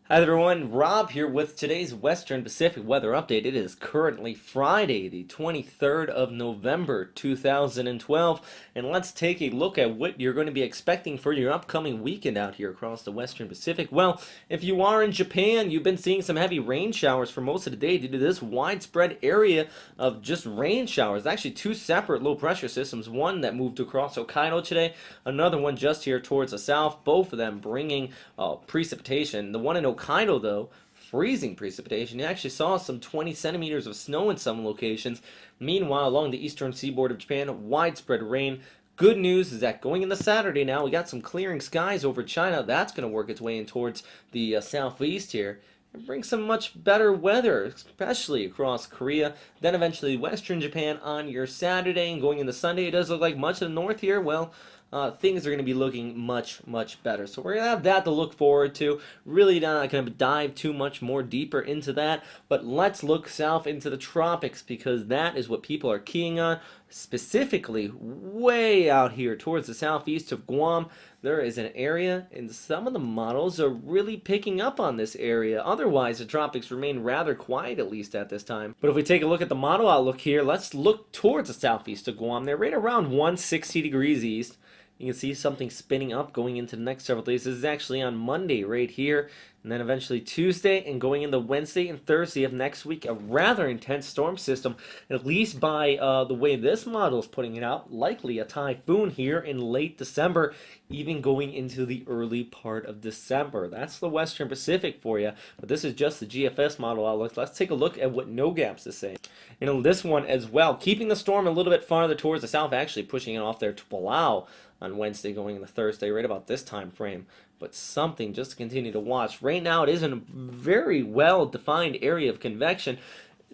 Hi everyone, Rob here with today's Western Pacific weather update. It is currently Friday, the 23rd of November, 2012, and let's take a look at what you're going to be expecting for your upcoming weekend out here across the Western Pacific. Well, if you are in Japan, you've been seeing some heavy rain showers for most of the day due to this widespread area of just rain showers. Actually, two separate low pressure systems, one that moved across Hokkaido today, another one just here towards the south, both of them bringing precipitation. The one in Hokkaido, though, freezing precipitation. You actually saw some 20 centimeters of snow in some locations. Meanwhile, along the eastern seaboard of Japan, widespread rain. Good news is that going into Saturday now, we got some clearing skies over China. That's going to work its way in towards the southeast here and bring some much better weather, especially across Korea. Then eventually Western Japan on your Saturday, and going into Sunday, it does look like much of the north here, well, things are going to be looking much better. So we're going to have that to look forward to. Really not going to dive too much more deeper into that, but let's look south into the tropics because that is what people are keying on, specifically way out here towards the southeast of Guam. There is an area, and some of the models are really picking up on this area. Otherwise, the tropics remain rather quiet, at least at this time. But if we take a look at the model outlook here, let's look towards the southeast of Guam. They're right around 160 degrees east. You can see something spinning up going into the next several days. This is actually on Monday right here, and then eventually Tuesday, and going into Wednesday and Thursday of next week. A rather intense storm system, at least by the way this model is putting it out. Likely a typhoon here in late December, even going into the early part of December. That's the Western Pacific for you, but this is just the GFS model outlook. Let's take a look at what NOGAPS is saying. This one as well, keeping the storm a little bit farther towards the south, actually pushing it off there to Palau on Wednesday going into Thursday, right about this time frame. But something just to continue to watch. Right now, it is in a very well-defined area of convection.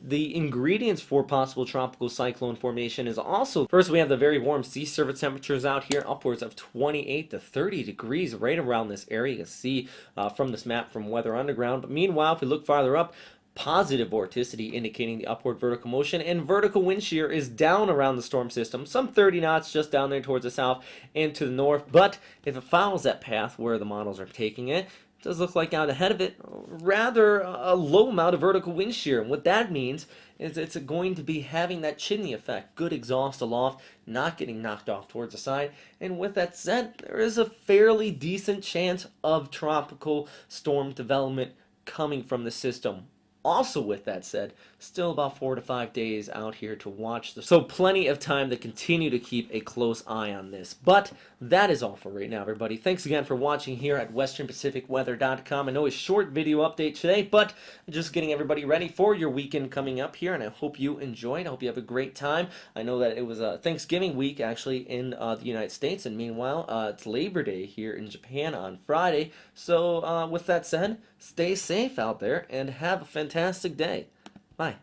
The ingredients for possible tropical cyclone formation is also, first we have the very warm sea surface temperatures out here, upwards of 28 to 30 degrees right around this area. You can see from this map from Weather Underground. But meanwhile, if we look farther up, positive vorticity indicating the upward vertical motion, and vertical wind shear is down around the storm system, some 30 knots just down there towards the south and to the north. But if it follows that path where the models are taking it, it does look like out ahead of it rather a low amount of vertical wind shear. And what that means is it's going to be having that chimney effect, good exhaust aloft, not getting knocked off towards the side. And with that said, there is a fairly decent chance of tropical storm development coming from the system. Also, with that said, still about 4 to 5 days out here to watch this. So plenty of time to continue to keep a close eye on this. But that is all for right now, everybody. Thanks again for watching here at westernpacificweather.com. I know a short video update today, but just getting everybody ready for your weekend coming up here, and I hope you enjoyed. I hope you have a great time. I know that it was Thanksgiving week, actually, in the United States, and meanwhile, it's Labor Day here in Japan on Friday. So with that said, stay safe out there and have a fantastic day. Bye.